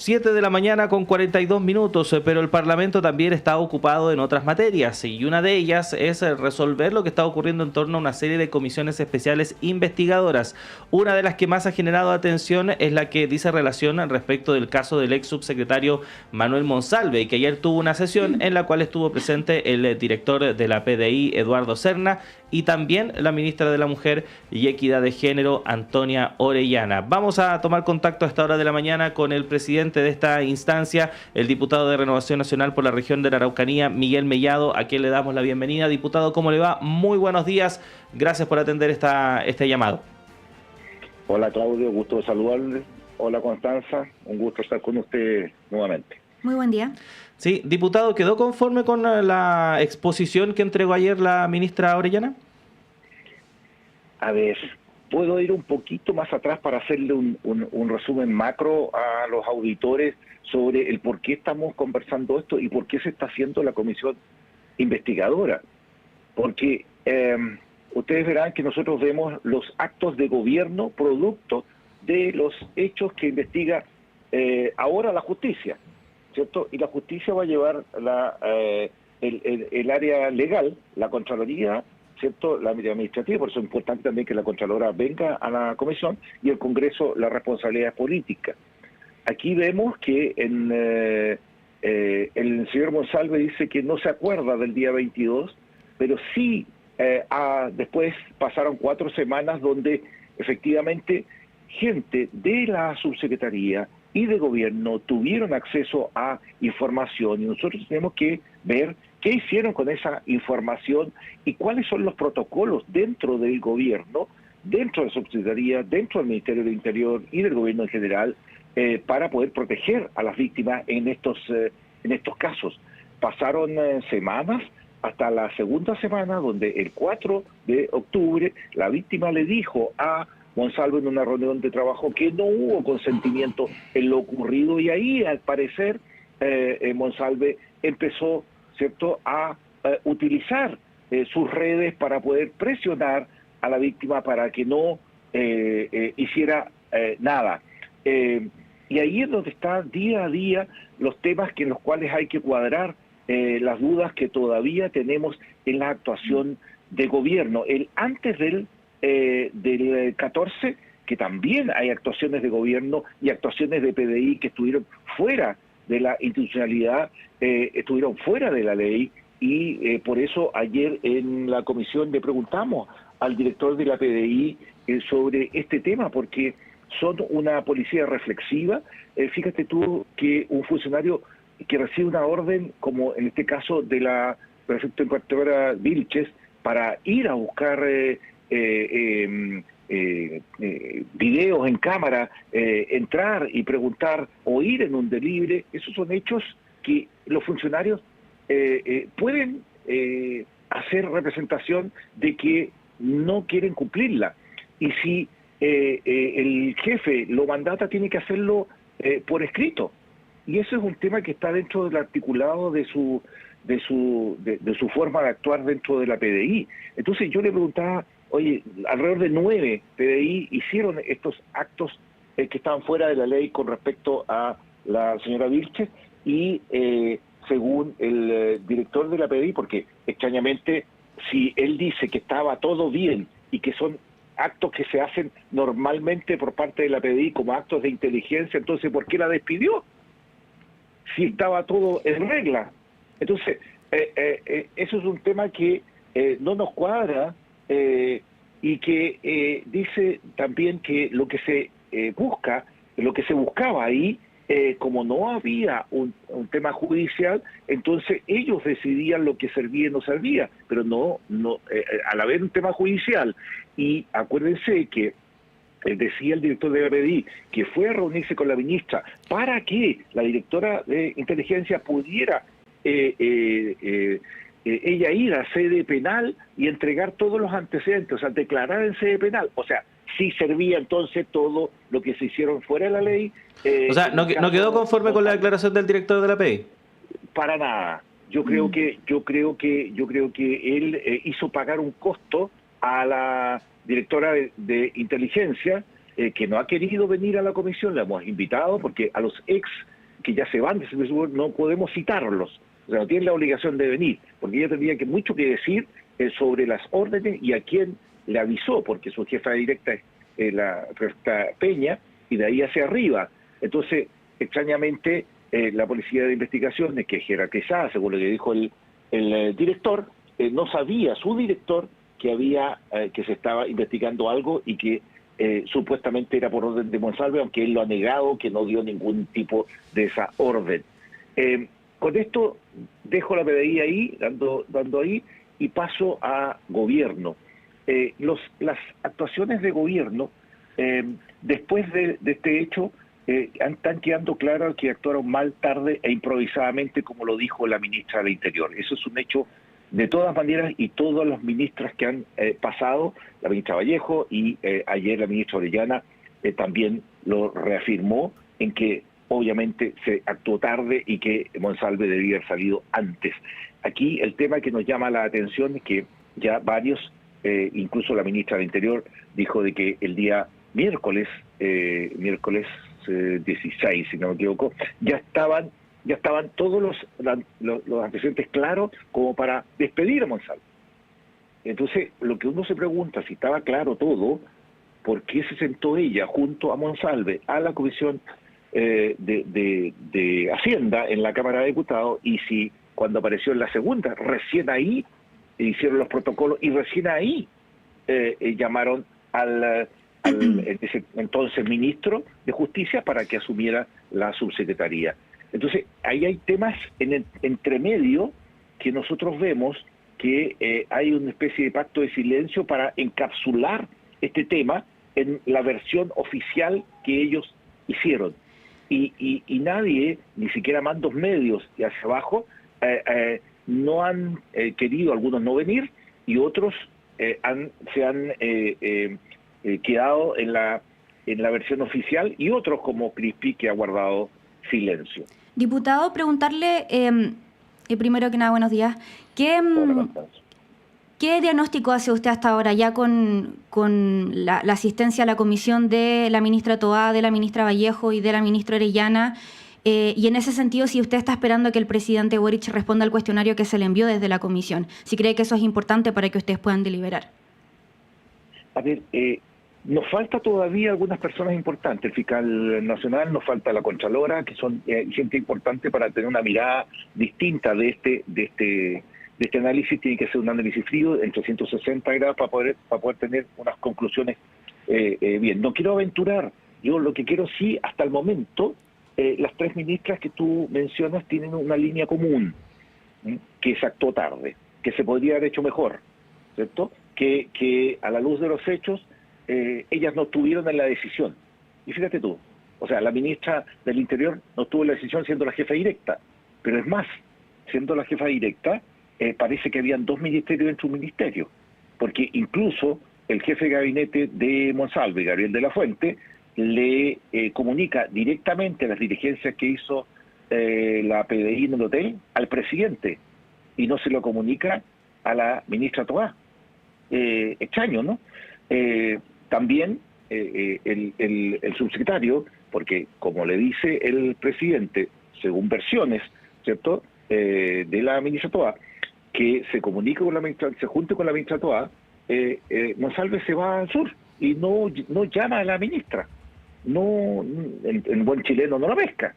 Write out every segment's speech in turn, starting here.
7 de la mañana con 42 minutos, pero el Parlamento también está ocupado en otras materias y una de ellas es resolver lo que está ocurriendo en torno a una serie de comisiones especiales investigadoras. Una de las que más ha generado atención es la que dice relación respecto del caso del ex subsecretario Manuel Monsalve, que ayer tuvo una sesión en la cual estuvo presente el director de la PDI, Eduardo Serna, y también la ministra de la Mujer y Equidad de Género, Antonia Orellana. Vamos a tomar contacto a esta hora de la mañana con el presidente de esta instancia, el diputado de Renovación Nacional por la región de la Araucanía, Miguel Mellado, a quien le damos la bienvenida. Diputado, ¿cómo le va? Muy buenos días. Gracias por atender este llamado. Hola Claudio, gusto de saludarle. Hola Constanza, un gusto estar con usted nuevamente. Muy buen día. Sí, diputado, ¿quedó conforme con la exposición que entregó ayer la ministra Orellana? A ver, puedo ir un poquito más atrás para hacerle un resumen macro a los auditores sobre el por qué estamos conversando esto y por qué se está haciendo la comisión investigadora. Porque ustedes verán que nosotros vemos los actos de gobierno producto de los hechos que investiga ahora la justicia, ¿cierto? Y la justicia va a llevar el área legal, la Contraloría, ¿cierto? La administrativa, por eso es importante también que la Contralora venga a la comisión y el Congreso la responsabilidad política. Aquí vemos que el señor Monsalve dice que no se acuerda del día 22, pero sí después pasaron 4 semanas donde efectivamente gente de la subsecretaría y de gobierno tuvieron acceso a información y nosotros tenemos que ver qué hicieron con esa información y cuáles son los protocolos dentro del gobierno, dentro de la subsecretaría, dentro del Ministerio del Interior y del gobierno en general para poder proteger a las víctimas en estos casos. Pasaron semanas hasta la segunda semana donde el 4 de octubre la víctima le dijo a Monsalve en una reunión de trabajo que no hubo consentimiento en lo ocurrido y ahí al parecer Monsalve empezó, ¿cierto?, a utilizar sus redes para poder presionar a la víctima para que no hiciera nada. Y ahí es donde está día a día los temas en los cuales hay que cuadrar las dudas que todavía tenemos en la actuación de gobierno. Antes del 14, que también hay actuaciones de gobierno y actuaciones de PDI que estuvieron fuera de la institucionalidad, estuvieron fuera de la ley y por eso ayer en la comisión le preguntamos al director de la PDI sobre este tema, porque son una policía reflexiva. Fíjate tú que un funcionario que recibe una orden, como en este caso de la prefecta inspectora Vilches, para ir a buscar videos en cámara, entrar y preguntar o ir en un delivery, esos son hechos que los funcionarios pueden hacer representación de que no quieren cumplirla. Y si el jefe lo mandata, tiene que hacerlo por escrito. Y eso es un tema que está dentro del articulado de su forma de actuar dentro de la PDI. Entonces yo le preguntaba, oye, alrededor de 9 PDI hicieron estos actos que estaban fuera de la ley con respecto a la señora Vilches y según el director de la PDI, porque extrañamente si él dice que estaba todo bien y que son actos que se hacen normalmente por parte de la PDI como actos de inteligencia, entonces ¿por qué la despidió? Si estaba todo en regla. Entonces, eso es un tema que no nos cuadra y que dice también que lo que se busca, lo que se buscaba ahí, como no había un tema judicial, entonces ellos decidían lo que servía y no servía, pero no al haber un tema judicial, y acuérdense que decía el director de la PDI que fue a reunirse con la ministra para que la directora de inteligencia pudiera ella ir a sede penal y entregar todos los antecedentes, o sea, declarar en sede penal. O sea, sí servía entonces todo lo que se hicieron fuera de la ley. O sea, ¿no quedó conforme con la declaración del director de la PDI? Para nada. Yo creo que él hizo pagar un costo a la directora de inteligencia que no ha querido venir a la comisión. La hemos invitado porque a los ex que ya se van de Ciberseguridad no podemos citarlos, o sea, no tienen la obligación de venir, porque ella tendría mucho que decir sobre las órdenes y a quién le avisó, porque su jefa directa es la prefecta Peña, y de ahí hacia arriba. Entonces, extrañamente, la Policía de Investigaciones, que es jerarquizada, según lo que dijo el director, no sabía, su director, que se estaba investigando algo y que supuestamente era por orden de Monsalve, aunque él lo ha negado, que no dio ningún tipo de esa orden. Con esto dejo la PDI ahí, dando ahí, y paso a gobierno. Las actuaciones de gobierno, después de este hecho, están quedando claras que actuaron mal, tarde e improvisadamente, como lo dijo la ministra del Interior. Eso es un hecho de todas maneras, y todas las ministras que han pasado, la ministra Vallejo y ayer la ministra Orellana también lo reafirmó, en que obviamente se actuó tarde y que Monsalve debía haber salido antes. Aquí el tema que nos llama la atención es que ya varios, incluso la ministra del Interior, dijo de que el día miércoles 16, si no me equivoco, ya estaban todos los antecedentes claros como para despedir a Monsalve. Entonces, lo que uno se pregunta, si estaba claro todo, ¿por qué se sentó ella junto a Monsalve a la Comisión de Hacienda en la Cámara de Diputados? Y si cuando apareció en la segunda, recién ahí hicieron los protocolos y recién ahí llamaron al entonces ministro de Justicia para que asumiera la subsecretaría. Entonces, ahí hay temas entre medio que nosotros vemos que hay una especie de pacto de silencio para encapsular este tema en la versión oficial que ellos hicieron. Y nadie, ni siquiera mandos medios y hacia abajo, no han querido, algunos no venir, y otros se han quedado en la versión oficial, y otros como Crispi, que ha guardado silencio. Diputado, preguntarle, primero que nada, buenos días, ¿qué diagnóstico hace usted hasta ahora ya con la asistencia a la comisión de la ministra Toá, de la ministra Vallejo y de la ministra Orellana? Y en ese sentido, si usted está esperando que el presidente Boric responda al cuestionario que se le envió desde la comisión, si cree que eso es importante para que ustedes puedan deliberar. A ver, nos falta todavía algunas personas importantes. El fiscal nacional, nos falta la contralora, que son gente importante para tener una mirada distinta de este análisis. Tiene que ser un análisis frío en 360 grados para poder tener unas conclusiones bien. No quiero aventurar, yo lo que quiero sí, hasta el momento, las tres ministras que tú mencionas tienen una línea común, que se actuó tarde, que se podría haber hecho mejor, ¿cierto? Que a la luz de los hechos, ellas no estuvieron en la decisión. Y fíjate tú, o sea, la ministra del Interior no estuvo en la decisión siendo la jefa directa, pero es más, siendo la jefa directa, parece que habían dos ministerios dentro de un ministerio, porque incluso el jefe de gabinete de Monsalve, Gabriel de la Fuente, le comunica directamente las diligencias que hizo la PDI en el hotel al presidente, y no se lo comunica a la ministra Toá. Extraño, ¿no? También el subsecretario, porque como le dice el presidente, según versiones, ¿cierto?, de la ministra Toá, que se comunique con la ministra, se junte con la ministra Toá, Monsalve se va al sur y no llama a la ministra. No, en buen chileno no la pesca.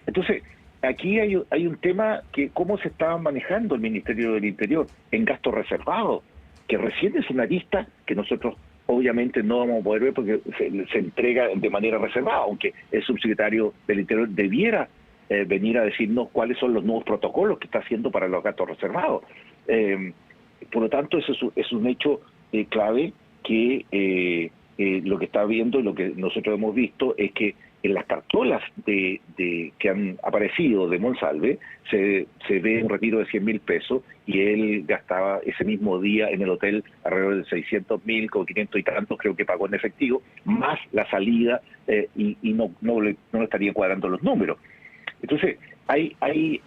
Entonces, aquí hay un tema que cómo se estaba manejando el Ministerio del Interior en gastos reservados, que recién es una lista que nosotros obviamente no vamos a poder ver porque se entrega de manera reservada, aunque el subsecretario del Interior debiera venir a decirnos cuáles son los nuevos protocolos que está haciendo para los gastos reservados. Por lo tanto, eso es un hecho clave que lo que está viendo y lo que nosotros hemos visto es que en las cartolas que han aparecido de Monsalve se ve un retiro de 100.000 pesos y él gastaba ese mismo día en el hotel alrededor de 600.000, con 500 y tantos creo que pagó en efectivo, más la salida y no le estarían cuadrando los números. Entonces, hay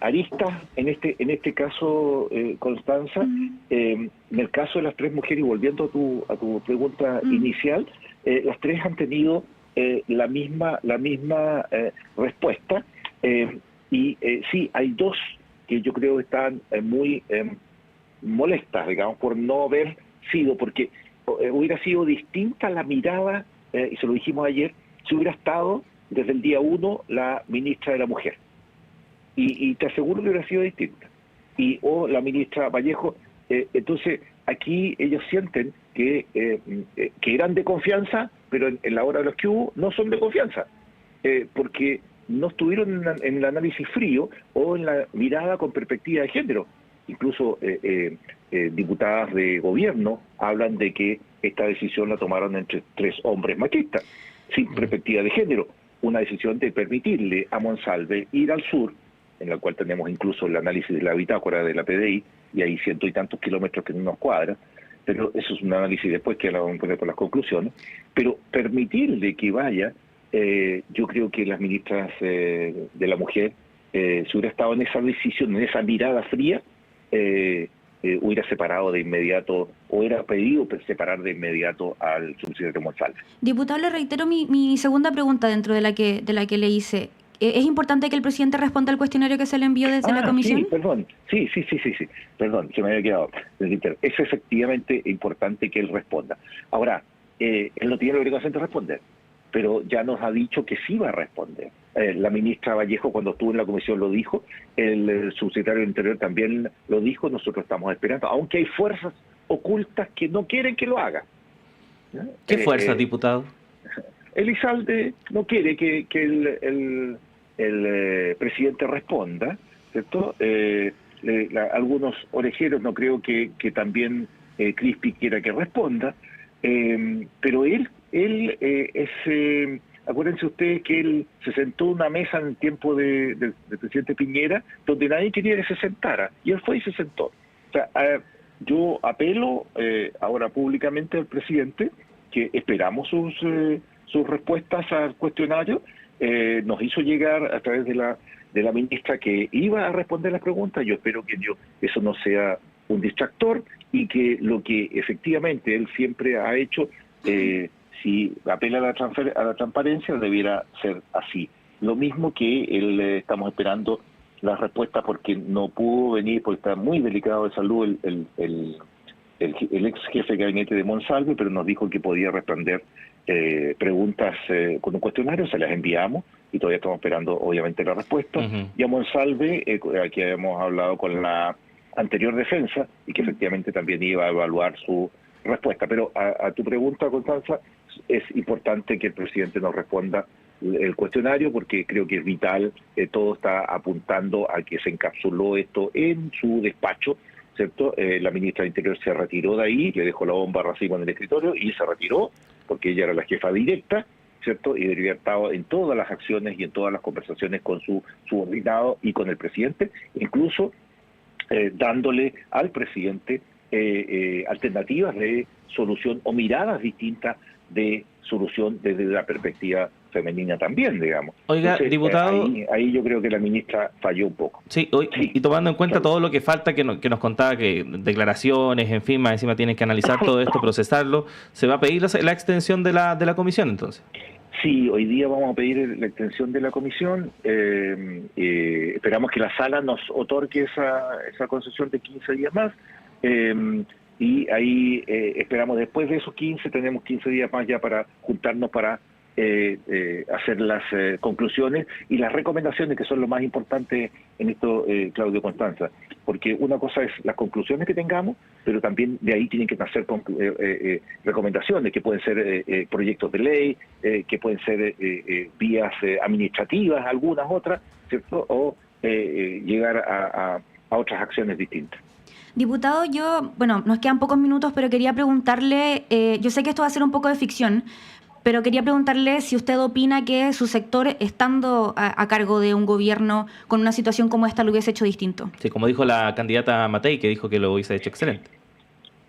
aristas en este caso, Constanza. En el caso de las tres mujeres, y volviendo a tu pregunta inicial, las tres han tenido la misma respuesta. Sí, hay dos que yo creo están muy molestas, digamos, por no haber sido, porque hubiera sido distinta la mirada, y se lo dijimos ayer, si hubiera estado desde el día 1 la ministra de la Mujer. Y te aseguro que hubiera sido distinta. O la ministra Vallejo. Entonces, aquí ellos sienten que eran de confianza, pero en la hora de los que hubo no son de confianza, porque no estuvieron en el análisis frío o en la mirada con perspectiva de género. Incluso diputadas de gobierno hablan de que esta decisión la tomaron entre tres hombres machistas, sin perspectiva de género. Una decisión de permitirle a Monsalve ir al sur, en la cual tenemos incluso el análisis de la bitácora de la PDI, y hay cientos y tantos kilómetros que no nos cuadran, pero eso es un análisis después que lo vamos a poner por las conclusiones, pero permitirle que vaya, yo creo que las ministras de la Mujer, si hubiera estado en esa decisión, en esa mirada fría, hubiera separado de inmediato, o hubiera pedido separar de inmediato al subsecretario Monsalve. Diputado, le reitero mi segunda pregunta dentro de la que le hice. ¿Es importante que el presidente responda al cuestionario que se le envió desde la comisión? Sí, perdón. Sí. Perdón, se me había quedado. Es efectivamente importante que él responda. Ahora, él no tiene la obligación de responder, pero ya nos ha dicho que sí va a responder. La ministra Vallejo, cuando estuvo en la comisión, lo dijo. El subsecretario del Interior también lo dijo. Nosotros estamos esperando, aunque hay fuerzas ocultas que no quieren que lo haga. ¿Qué fuerzas, diputado? Elizalde no quiere que el presidente responda, ¿cierto? Algunos orejeros no creo que también Crispi quiera que responda, pero él acuérdense ustedes que él se sentó en una mesa en el tiempo del presidente Piñera, donde nadie quería que se sentara, y él fue y se sentó. O sea, yo apelo ahora públicamente al presidente que esperamos sus respuestas al cuestionario. Nos hizo llegar a través de la ministra que iba a responder las preguntas. Yo espero que eso no sea un distractor y que lo que efectivamente él siempre ha hecho, si apela a la transparencia, debiera ser así. Lo mismo que estamos esperando las respuestas porque no pudo venir, porque está muy delicado de salud el ex jefe de gabinete de Monsalve, pero nos dijo que podía responder preguntas con un cuestionario. Se las enviamos y todavía estamos esperando obviamente la respuesta. Y a Monsalve, aquí habíamos hablado con la anterior defensa y que efectivamente también iba a evaluar su respuesta. Pero a tu pregunta, Constanza, es importante que el presidente nos responda el cuestionario porque creo que es vital. Todo está apuntando a que se encapsuló esto en su despacho, ¿cierto? La ministra del Interior se retiró de ahí, le dejó la bomba racimo en el escritorio y se retiró porque ella era la jefa directa, ¿cierto? Y debería haber estado en todas las acciones y en todas las conversaciones con su subordinado y con el presidente, incluso dándole al presidente alternativas de solución o miradas distintas de solución desde la perspectiva femenina también, digamos. Oiga, entonces, diputado... Ahí yo creo que la ministra falló un poco. Sí, y tomando en cuenta todo lo que falta, que nos contaba, que declaraciones, en fin, más encima tienen que analizar todo esto, procesarlo, ¿se va a pedir la extensión de la comisión entonces? Sí, hoy día vamos a pedir la extensión de la comisión. Esperamos que la sala nos otorgue esa concesión de 15 días más. Y ahí esperamos después de esos 15, tenemos 15 días más ya para juntarnos para hacer las conclusiones y las recomendaciones, que son lo más importante en esto, Claudio, Constanza, porque una cosa es las conclusiones que tengamos, pero también de ahí tienen que nacer recomendaciones, que pueden ser proyectos de ley, que pueden ser vías administrativas, algunas otras, ¿cierto? O llegar a otras acciones distintas. Diputado, nos quedan pocos minutos, pero quería preguntarle, yo sé que esto va a ser un poco de ficción, pero quería preguntarle si usted opina que su sector, estando a cargo de un gobierno con una situación como esta, lo hubiese hecho distinto. Sí, como dijo la candidata Matei, que dijo que lo hubiese hecho excelente.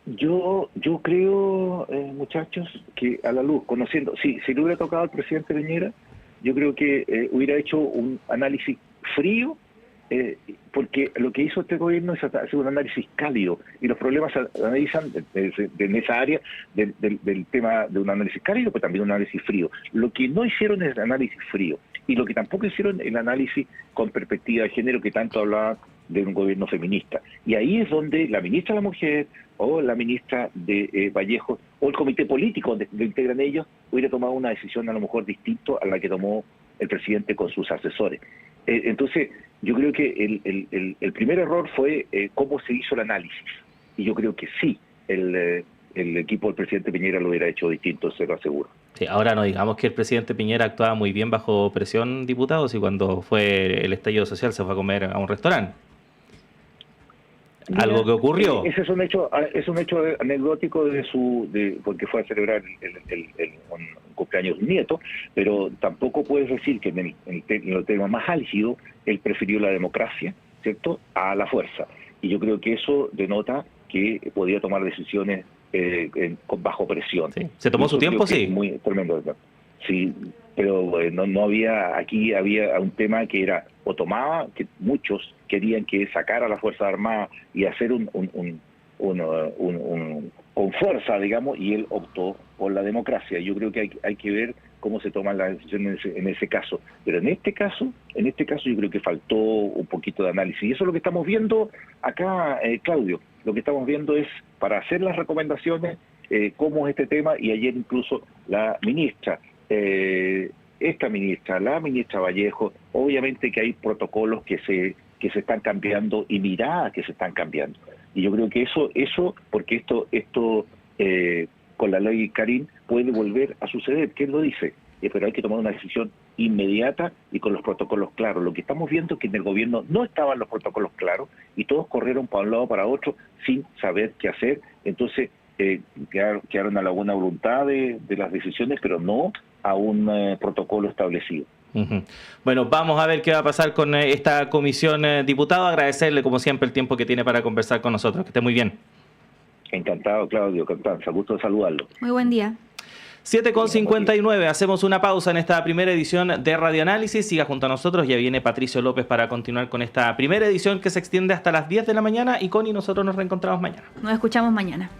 Yo creo, muchachos, que a la luz, conociendo, si le hubiera tocado al presidente Piñera, yo creo que hubiera hecho un análisis frío porque lo que hizo este gobierno es hacer un análisis cálido, y los problemas se analizan en esa área del tema de un análisis cálido, pero también un análisis frío. Lo que no hicieron es el análisis frío, y lo que tampoco hicieron el análisis con perspectiva de género, que tanto hablaba de un gobierno feminista. Y ahí es donde la ministra de la Mujer o la ministra de Vallejo o el comité político donde lo integran ellos hubiera tomado una decisión a lo mejor distinta a la que tomó el presidente con sus asesores. Entonces, yo creo que el primer error fue cómo se hizo el análisis. Y yo creo que sí, el equipo del presidente Piñera lo hubiera hecho distinto, se lo aseguro. Sí, ahora no digamos que el presidente Piñera actuaba muy bien bajo presión, diputados, y cuando fue el estallido social se fue a comer a un restaurante. Mira, algo que ocurrió. Ese es un hecho anecdótico porque fue a celebrar un cumpleaños de un nieto, pero tampoco puedes decir que en el tema más álgido él prefirió la democracia, ¿cierto?, a la fuerza. Y yo creo que eso denota que podía tomar decisiones bajo presión. Sí. ¿Se tomó su tiempo? Sí. Muy tremendo, ¿verdad? Sí, pero no había, aquí había un tema que era, o tomaba, que muchos querían que sacara a las Fuerzas Armadas y hacer con fuerza, digamos, y él optó por la democracia. Yo creo que hay que ver cómo se toman las decisiones en ese caso. Pero en este caso yo creo que faltó un poquito de análisis. Y eso es lo que estamos viendo acá, Claudio. Lo que estamos viendo es, para hacer las recomendaciones, cómo es este tema, y ayer incluso la ministra, la ministra Vallejo, obviamente que hay protocolos que se están cambiando y miradas que se están cambiando. Y yo creo que eso porque esto con la ley Karim puede volver a suceder. ¿Quién lo dice? Pero hay que tomar una decisión inmediata y con los protocolos claros. Lo que estamos viendo es que en el gobierno no estaban los protocolos claros y todos corrieron para un lado o para otro sin saber qué hacer. Entonces quedaron a la buena voluntad de las decisiones, pero no a un protocolo establecido. Uh-huh. Bueno, vamos a ver qué va a pasar con esta comisión, diputado. Agradecerle, como siempre, el tiempo que tiene para conversar con nosotros. Que esté muy bien. Encantado, Claudio. Gusto de saludarlo. Muy buen día. 7:59. Hacemos una pausa en esta primera edición de Radio Análisis. Siga junto a nosotros. Ya viene Patricio López para continuar con esta primera edición que se extiende hasta las 10 de la mañana. Y Connie, nosotros nos reencontramos mañana. Nos escuchamos mañana.